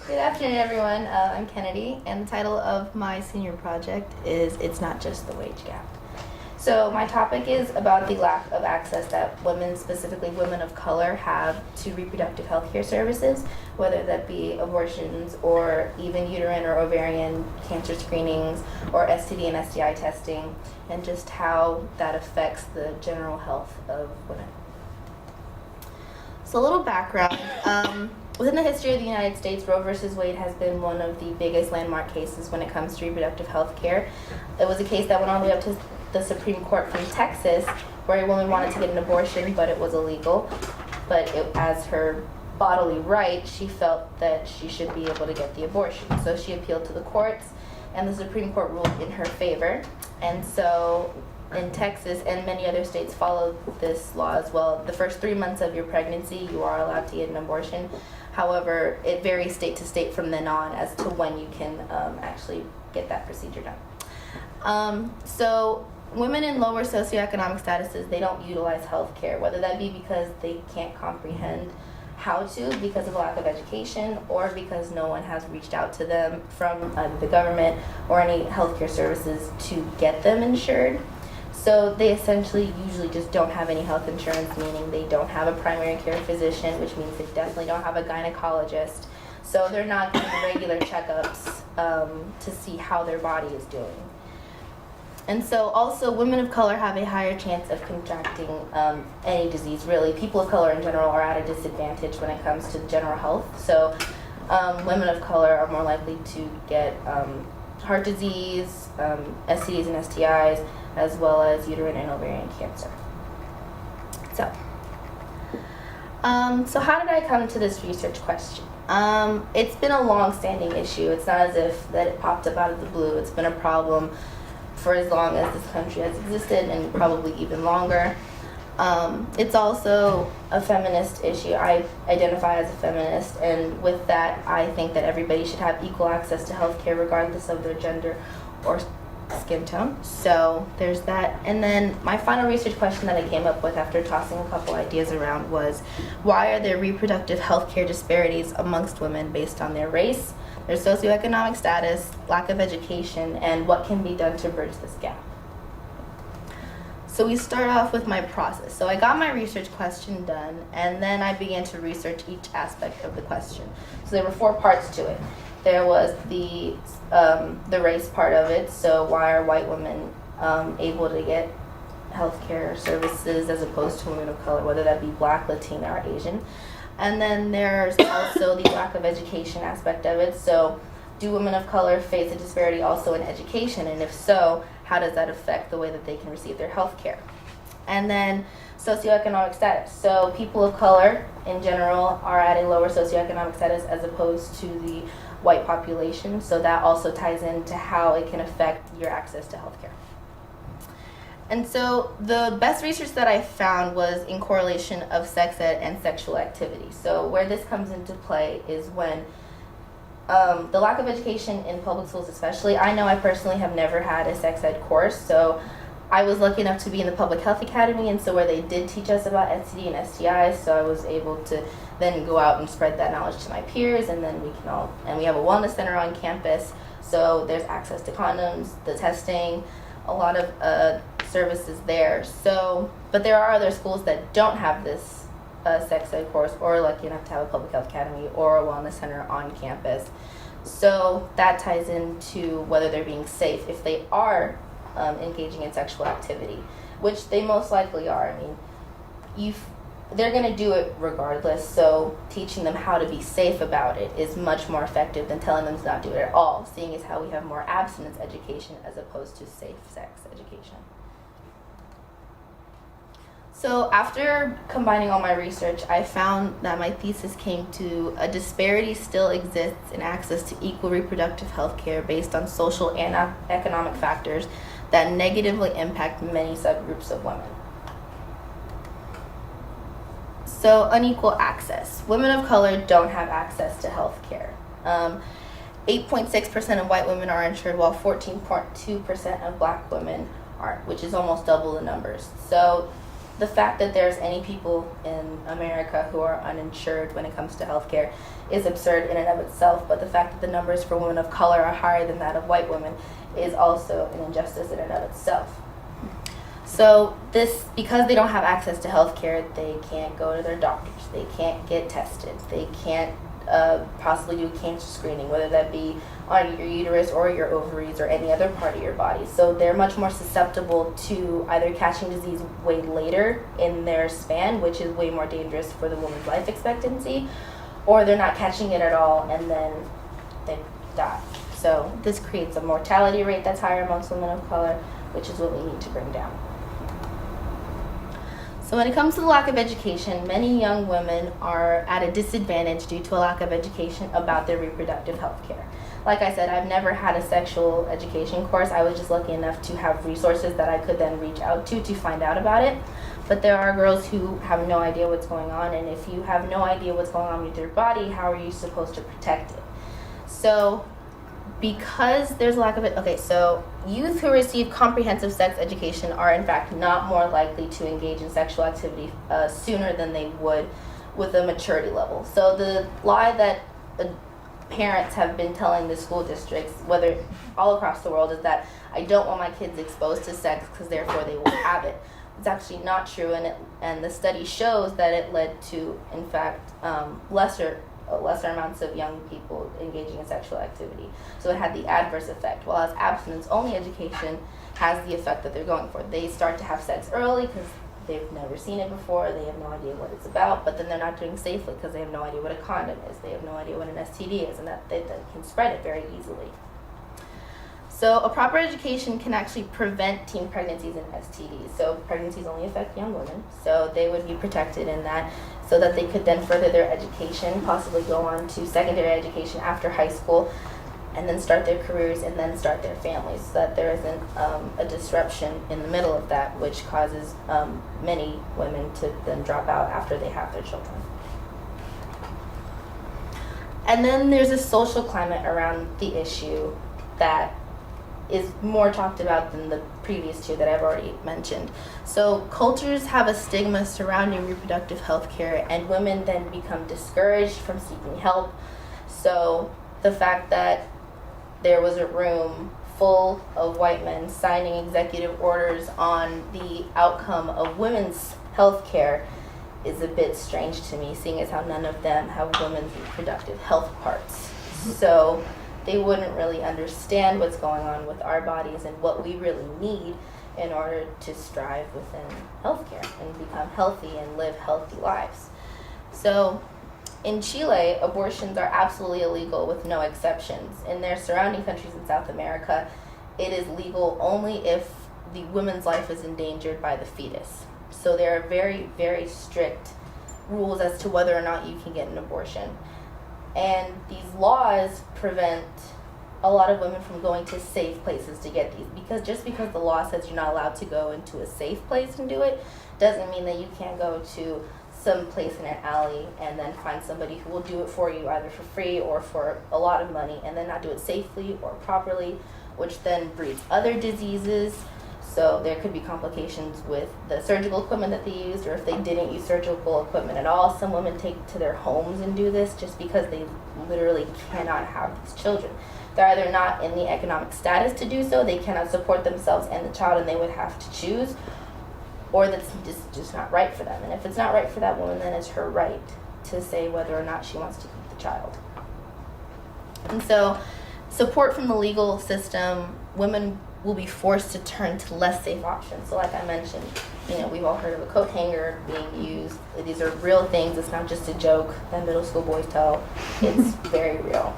Good afternoon, everyone. I'm Kennedy, and the title of my senior project is It's Not Just the Wage Gap. So my topic is about the lack of access that women, specifically women of color, have to reproductive health care services, whether that be abortions or even uterine or ovarian cancer screenings or STD and STI testing, and just how that affects the general health of women. So a little background. Within the history of the United States, Roe versus Wade has been one of the biggest landmark cases when it comes to reproductive health care. It was a case that went all the way up to the Supreme Court from Texas, where a woman wanted to get an abortion, but it was illegal. But as her bodily right, she felt that she should be able to get the abortion. So she appealed to the courts, and the Supreme Court ruled in her favor. And so in Texas and many other states follow this law as well. The first 3 months of your pregnancy, you are allowed to get an abortion. However, it varies state to state from then on as to when you can actually get that procedure done. So women in lower socioeconomic statuses, they don't utilize health care, whether that be because they can't comprehend how to because of lack of education, or because no one has reached out to them from the government or any healthcare services to get them insured. So they essentially usually just don't have any health insurance, meaning they don't have a primary care physician, which means they definitely don't have a gynecologist. So they're not getting regular checkups to see how their body is doing. And so also women of color have a higher chance of contracting any disease, really. People of color in general are at a disadvantage when it comes to general health. So women of color are more likely to get heart disease, STDs and STIs, as well as uterine and ovarian cancer. So how did I come to this research question? It's been a long-standing issue. It's not as if that it popped up out of the blue. It's been a problem for as long as this country has existed, and probably even longer. It's also a feminist issue. I identify as a feminist, and with that, I think that everybody should have equal access to health care regardless of their gender or skin tone. So there's that. And then my final research question that I came up with after tossing a couple ideas around was, why are there reproductive health care disparities amongst women based on their race, their socioeconomic status, lack of education, and what can be done to bridge this gap? So we start off with my process. So I got my research question done, and then I began to research each aspect of the question. So there were 4 parts to it. There was the race part of it. So why are white women able to get healthcare services as opposed to women of color, whether that be Black, Latina, or Asian? And then there's also the lack of education aspect of it. So do women of color face a disparity also in education? And if so, how does that affect the way that they can receive their health care? And then socioeconomic status. So people of color in general are at a lower socioeconomic status as opposed to the white population. So that also ties into how it can affect your access to health care. And so the best research that I found was in correlation of sex ed and sexual activity. So where this comes into play is when the lack of education in public schools especially. I know I personally have never had a sex ed course, so I was lucky enough to be in the Public Health Academy, and so where they did teach us about STD and STIs, so I was able to then go out and spread that knowledge to my peers, and then we have a wellness center on campus, so there's access to condoms, the testing, a lot of services there. So, but there are other schools that don't have this sex ed course, or are lucky enough to have a Public Health Academy or a wellness center on campus. So that ties into whether they're being safe if they are engaging in sexual activity, which they most likely are. I mean, they're going to do it regardless, so teaching them how to be safe about it is much more effective than telling them to not do it at all, seeing as how we have more abstinence education as opposed to safe sex education. So after combining all my research, I found that my thesis came to a disparity still exists in access to equal reproductive health care based on social and economic factors that negatively impact many subgroups of women. So unequal access. Women of color don't have access to health care. 8.6% of white women are insured, while 14.2% of Black women aren't, which is almost double the numbers. So the fact that there's any people in America who are uninsured when it comes to healthcare is absurd in and of itself, but the fact that the numbers for women of color are higher than that of white women is also an injustice in and of itself. So because they don't have access to healthcare, they can't go to their doctors, they can't get tested, they can't possibly do cancer screening, whether that be on your uterus or your ovaries or any other part of your body. So they're much more susceptible to either catching disease way later in their span, which is way more dangerous for the woman's life expectancy, or they're not catching it at all and then they die. So this creates a mortality rate that's higher amongst women of color, which is what we need to bring down. So when it comes to the lack of education, many young women are at a disadvantage due to a lack of education about their reproductive health care. Like I said, I've never had a sexual education course. I was just lucky enough to have resources that I could then reach out to find out about it. But there are girls who have no idea what's going on, and if you have no idea what's going on with your body, how are you supposed to protect it? So because there's a lack of it, so youth who receive comprehensive sex education are in fact not more likely to engage in sexual activity sooner than they would with a maturity level. So the lie that parents have been telling the school districts, whether all across the world, is that I don't want my kids exposed to sex because therefore they will have it. It's actually not true, and the study shows that it led to, in fact, lesser amounts of young people engaging in sexual activity. So it had the adverse effect, whereas abstinence-only education has the effect that they're going for. They start to have sex early because they've never seen it before, they have no idea what it's about, but then they're not doing safely because they have no idea what a condom is, they have no idea what an STD is, and that they can spread it very easily. So a proper education can actually prevent teen pregnancies and STDs. So pregnancies only affect young women, so they would be protected in that, so that they could then further their education, possibly go on to secondary education after high school, and then start their careers and then start their families, so that there isn't a disruption in the middle of that, which causes many women to then drop out after they have their children. And then there's a social climate around the issue that is more talked about than the previous two that I've already mentioned. So cultures have a stigma surrounding reproductive health care, and women then become discouraged from seeking help. So the fact that there was a room full of white men signing executive orders on the outcome of women's health care is a bit strange to me, seeing as how none of them have women's reproductive health parts. So they wouldn't really understand what's going on with our bodies and what we really need in order to strive within healthcare and become healthy and live healthy lives. So in Chile, abortions are absolutely illegal with no exceptions. In their surrounding countries in South America, it is legal only if the woman's life is endangered by the fetus. So there are very, very strict rules as to whether or not you can get an abortion. And these laws prevent a lot of women from going to safe places to get these, because just because the law says you're not allowed to go into a safe place and do it doesn't mean that you can't go to some place in an alley and then find somebody who will do it for you either for free or for a lot of money and then not do it safely or properly, which then breeds other diseases. So there could be complications with the surgical equipment that they used, or if they didn't use surgical equipment at all. Some women take to their homes and do this just because they literally cannot have these children. They're either not in the economic status to do so, they cannot support themselves and the child, and they would have to choose, or that's just not right for them. And if it's not right for that woman, then it's her right to say whether or not she wants to keep the child. And so support from the legal system, women will be forced to turn to less safe options. So like I mentioned, we've all heard of a coat hanger being used. These are real things. It's not just a joke that middle school boys tell. It's very real.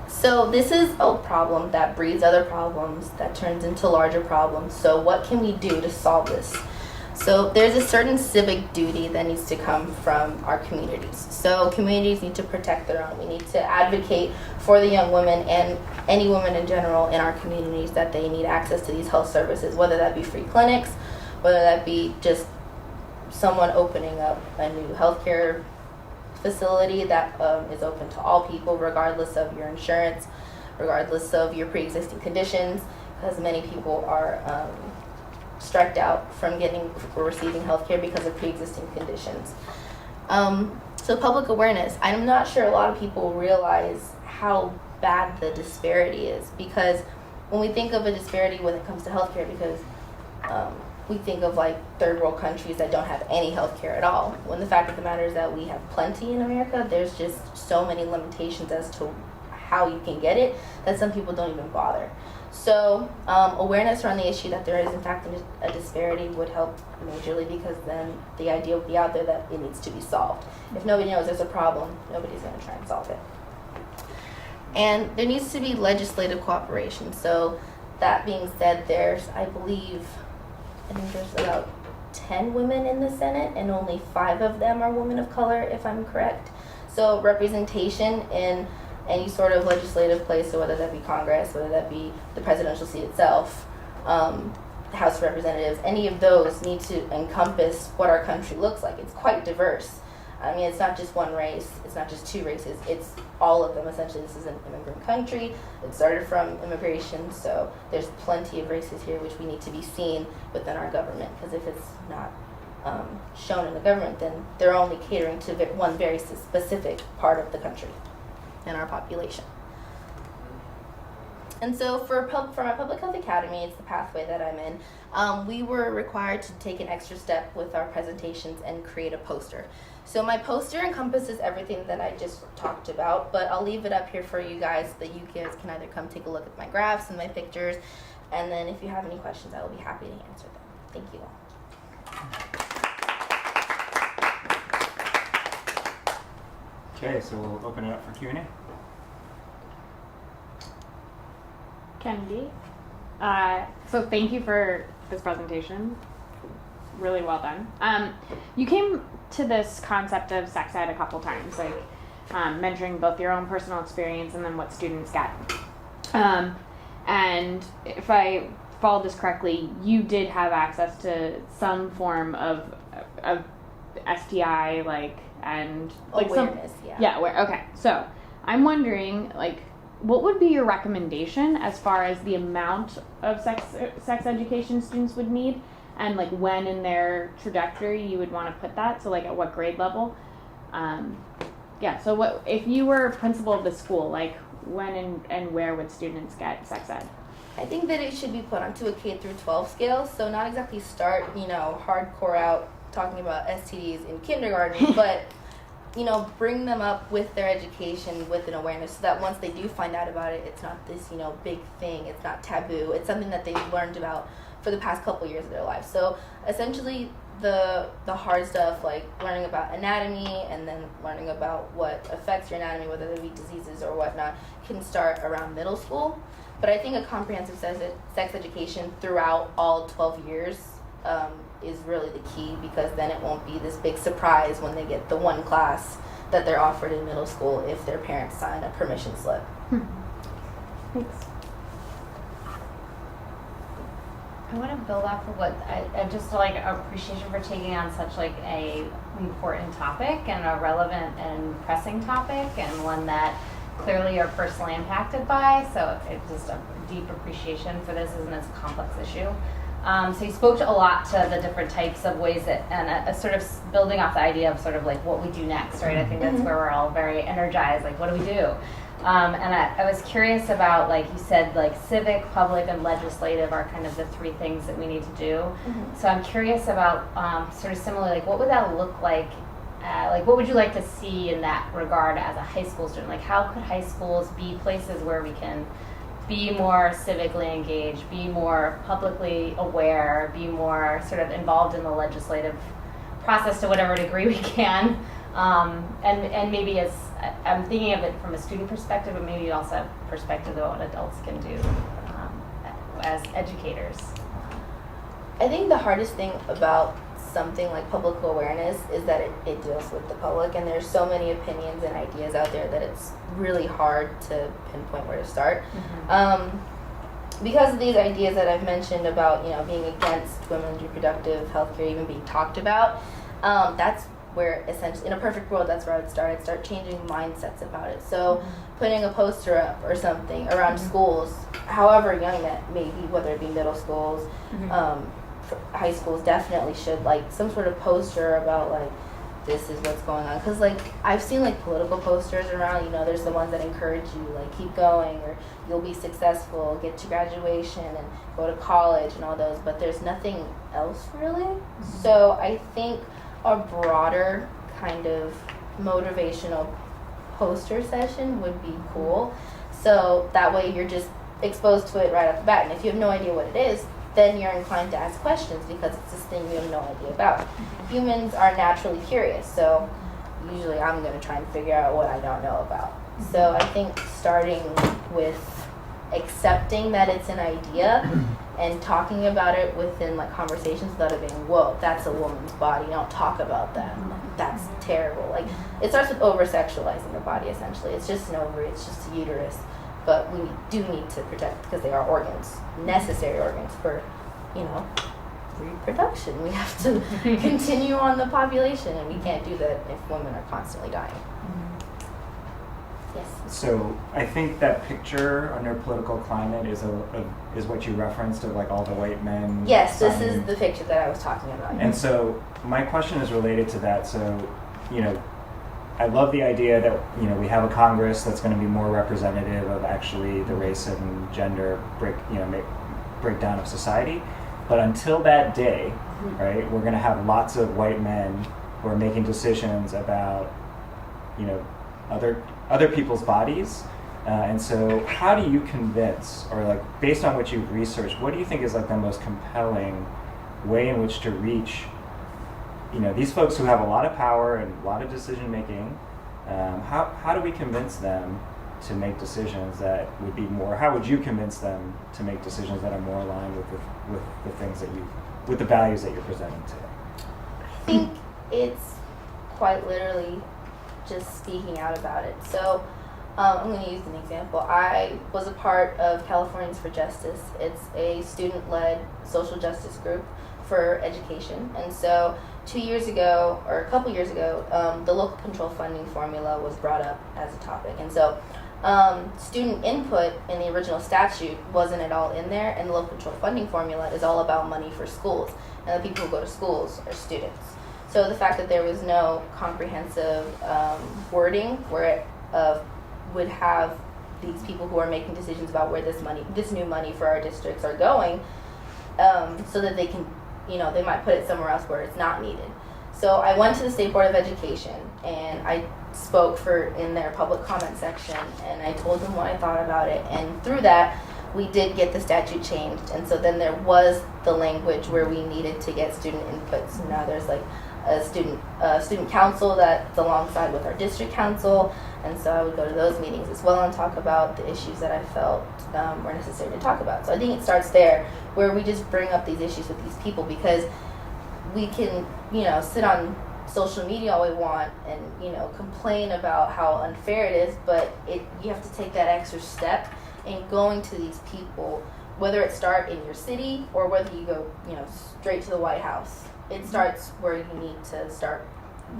So this is a problem that breeds other problems, that turns into larger problems. So what can we do to solve this? So there's a certain civic duty that needs to come from our communities. So communities need to protect their own. We need to advocate for the young women and any women in general in our communities that they need access to these health services, whether that be free clinics, whether that be just someone opening up a new healthcare facility that is open to all people, regardless of your insurance, regardless of your pre-existing conditions, because many people are striked out from getting or receiving healthcare because of pre-existing conditions. So public awareness. I'm not sure a lot of people realize how bad the disparity is, because when we think of a disparity when it comes to healthcare, because we think of like third world countries that don't have any healthcare at all, when the fact of the matter is that we have plenty in America. There's just so many limitations as to how you can get it that some people don't even bother. So awareness around the issue that there is in fact a disparity would help majorly, because then the idea would be out there that it needs to be solved. If nobody knows there's a problem, nobody's going to try and solve it. And there needs to be legislative cooperation. So that being said, there's, I think there's about 10 women in the Senate, and only 5 of them are women of color, if I'm correct. So representation in any sort of legislative place, so whether that be Congress, whether that be the presidential seat itself, the House of Representatives, any of those need to encompass what our country looks like. It's quite diverse. I mean, it's not just one race, it's not just 2 races, it's all of them. Essentially, this is an immigrant country. It started from immigration, so there's plenty of races here which we need to be seen within our government, because if it's not shown in the government, then they're only catering to one very specific part of the country and our population. And so for my Public Health Academy, it's the pathway that I'm in, we were required to take an extra step with our presentations and create a poster. So my poster encompasses everything that I just talked about, but I'll leave it up here for you guys so that you guys can either come take a look at my graphs and my pictures, and then if you have any questions, I will be happy to answer them. Thank you all. Okay, so we'll open it up for Q&A. Kennedy, so thank you for this presentation. Really well done. You came to this concept of sex ed a couple times, like mentioning both your own personal experience and then what students get. And if I followed this correctly, you did have access to some form of STI, like, and like awareness, okay. So I'm wondering, like, what would be your recommendation as far as the amount of sex education students would need, and like when in their trajectory you would want to put that? So like at what grade level? So what if you were principal of the school, like when and where would students get sex ed? I think that it should be put onto a K through 12 scale, so not exactly start, hardcore out talking about STDs in kindergarten, but bring them up with their education, with an awareness, so that once they do find out about it, it's not this, big thing, it's not taboo, it's something that they've learned about for the past couple years of their life. So essentially the hard stuff, like learning about anatomy and then learning about what affects your anatomy, whether they be diseases or whatnot, can start around middle school. But I think a comprehensive sex education throughout all 12 years is really the key, because then it won't be this big surprise when they get the one class that they're offered in middle school if their parents sign a permission slip. Thanks. I want to build off of what I just like appreciation for taking on such like a important topic and a relevant and pressing topic, and one that clearly you're personally impacted by. So it's just a deep appreciation for this, and it's a complex issue. So you spoke a lot to the different types of ways that, and sort of building off the idea of sort of like what we do next, right? I think that's where we're all very energized, like what do we do? And I was curious about, like you said, like civic, public, and legislative are kind of the 3 things that we need to do. So I'm curious about sort of similarly, like what would that look like? Like what would you like to see in that regard as a high school student? Like how could high schools be places where we can be more civically engaged, be more publicly aware, be more sort of involved in the legislative process to whatever degree we can, and maybe as I'm thinking of it from a student perspective, but maybe also a perspective of what adults can do as educators. I think the hardest thing about something like public awareness is that it deals with the public, and there's so many opinions and ideas out there that it's really hard to pinpoint where to start. Because of these ideas that I've mentioned about being against women's reproductive health care even being talked about, that's where essentially in a perfect world that's where I'd start changing mindsets about it. So putting a poster up or something around schools, however young that may be, whether it be middle schools, high schools definitely should, like, some sort of poster about, like, this is what's going on. Because, like, I've seen, like, political posters around, you know, there's the ones that encourage you, like, keep going, or you'll be successful, get to graduation, and go to college, and all those, but there's nothing else, really. So I think a broader kind of motivational poster session would be cool. So that way you're just exposed to it right off the bat. And if you have no idea what it is, then you're inclined to ask questions because it's this thing you have no idea about. Humans are naturally curious, so usually I'm going to try and figure out what I don't know about. So I think starting with accepting that it's an idea and talking about it within, like, conversations without it being, whoa, that's a woman's body, don't talk about that. Like, that's terrible. Like, it starts with over-sexualizing the body, essentially. It's just an ovary, it's just a uterus. But we do need to protect because they are organs, necessary organs for, you know, reproduction. We have to continue on the population, and we can't do that if women are constantly dying. Yes. So I think that picture under political climate is is what you referenced of, like, all the white men. Yes, this signing. is the picture that I was talking about. And so my question is related to that. So, you know, I love the idea that, you know, we have a Congress that's going to be more representative of actually the race and gender breakdown of society. But until that day, right, we're going to have lots of white men who are making decisions about, you know, other people's bodies. And so how do you convince, or, like, based on what you've researched, what do you think is, like, the most compelling way in which to reach, you know, these folks who have a lot of power and a lot of decision making? How do we convince them to make decisions that would be more, how would you convince them to make decisions that are more aligned with the things that with the values that you're presenting today? I think it's quite literally just speaking out about it. So I'm going to use an example. I was a part of Californians for Justice. It's a student-led social justice group for education. And so 2 years ago, or a couple years ago, the local control funding formula was brought up as a topic. And so student input in the original statute wasn't at all in there, and the local control funding formula is all about money for schools. And the people who go to schools are students. So the fact that there was no comprehensive wording where it would have these people who are making decisions about where this new money for our districts are going, so that they can, you know, they might put it somewhere else where it's not needed. So I went to the State Board of Education and I spoke in their public comment section, and I told them what I thought about it, and through that we did get the statute changed. And so then there was the language where we needed to get student input. So now there's, like, a student council that's alongside with our district council, and so I would go to those meetings as well and talk about the issues that I felt were necessary to talk about. So I think it starts there, where we just bring up these issues with these people, because we can, you know, sit on social media all we want and, you know, complain about how unfair it is, but you have to take that extra step in going to these people, whether it start in your city or whether you go, you know, straight to the White House. It starts where you need to start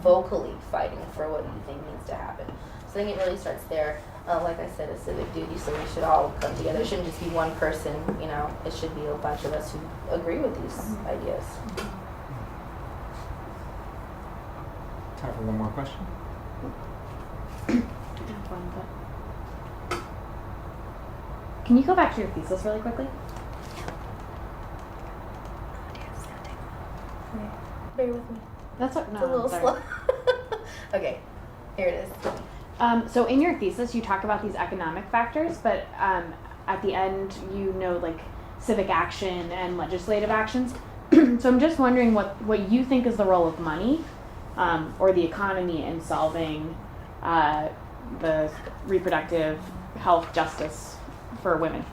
vocally fighting for what you think needs to happen. So I think it really starts there. Like I said, a civic duty, so we should all come together. It shouldn't just be one person, you know, it should be a bunch of us who agree with these ideas. Time for one more question. Can you go back to your thesis really quickly? Bear with me. That's what. It's a little slow. Okay, here it is. So in your thesis, you talk about these economic factors, but at the end, you know, like, civic action and legislative actions. So I'm just wondering what you think is the role of money or the economy in solving the reproductive health justice for women.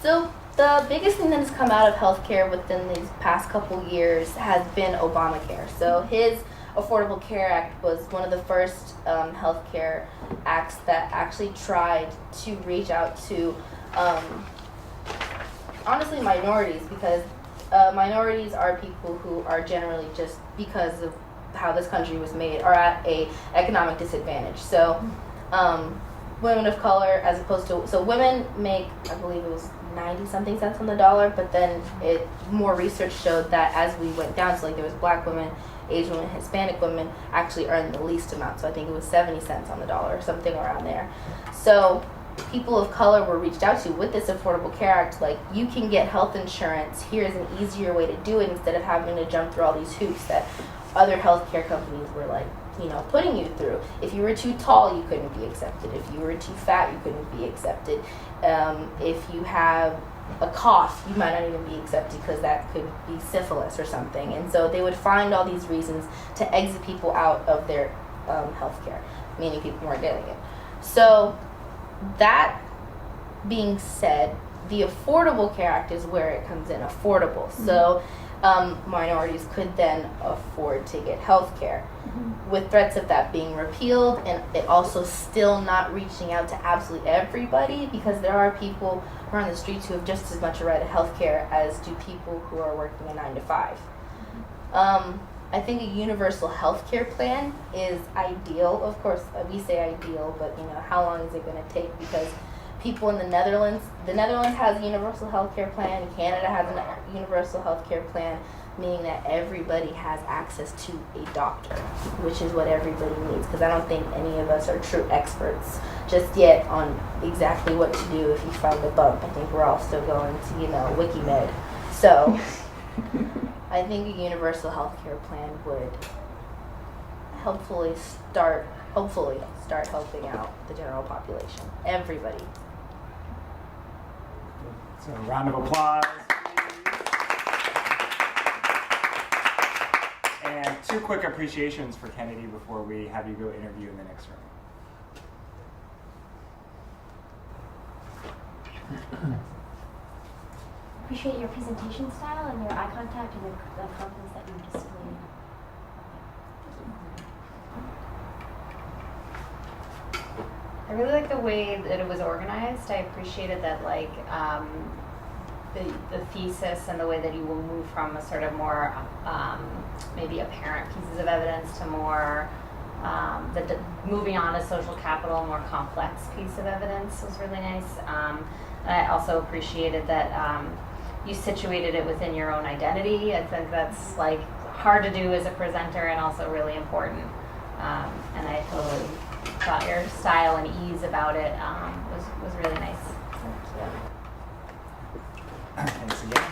So the biggest thing that has come out of healthcare within these past couple years has been Obamacare. So his Affordable Care Act was one of the first healthcare acts that actually tried to reach out to, honestly, minorities, because minorities are people who are generally, just because of how this country was made, are at a economic disadvantage. So women of color, as opposed to, so women make, I believe it was 90 something cents on the dollar, but then more research showed that as we went down, so like there was black women, Asian women, Hispanic women actually earned the least amount. So I think it was 70 cents on the dollar or something around there. So people of color were reached out to with this Affordable Care Act, like, you can get health insurance. Here's an easier way to do it instead of having to jump through all these hoops that other healthcare companies were like, putting you through. If you were too tall, you couldn't be accepted. If you were too fat, you couldn't be accepted. If you have a cough, you might not even be accepted because that could be syphilis or something. And so they would find all these reasons to exit people out of their healthcare, meaning people weren't getting it. So that being said, the Affordable Care Act is where it comes in, affordable. Mm-hmm. So minorities could then afford to get health care. Mm-hmm. With threats of that being repealed, and it also still not reaching out to absolutely everybody, because there are people who are on the streets who have just as much a right to health care as do people who are working a 9 to 5. Mm-hmm. I think a universal health care plan is ideal. Of course, we say ideal, but how long is it going to take? Because people in the Netherlands has a universal health care plan, Canada has a universal health care plan, meaning that everybody has access to a doctor, which is what everybody needs, because I don't think any of us are true experts just yet on exactly what to do if you find a bump. I think we're all still going to, WikiMed. So I think a universal health care plan would hopefully start helping out the general population, everybody. So a round of applause. And 2 quick appreciations for Kennedy before we have you go interview in the next room. Appreciate your presentation style and your eye contact and the confidence that you displayed. I really like the way that it was organized. I appreciated that, like, the thesis and the way that you will move from a sort of more maybe apparent pieces of evidence to more moving on to social capital, more complex piece of evidence was really nice. And I also appreciated that you situated it within your own identity. I think that's like hard to do as a presenter and also really important. And I totally thought your style and ease about it was really nice. Thanks again.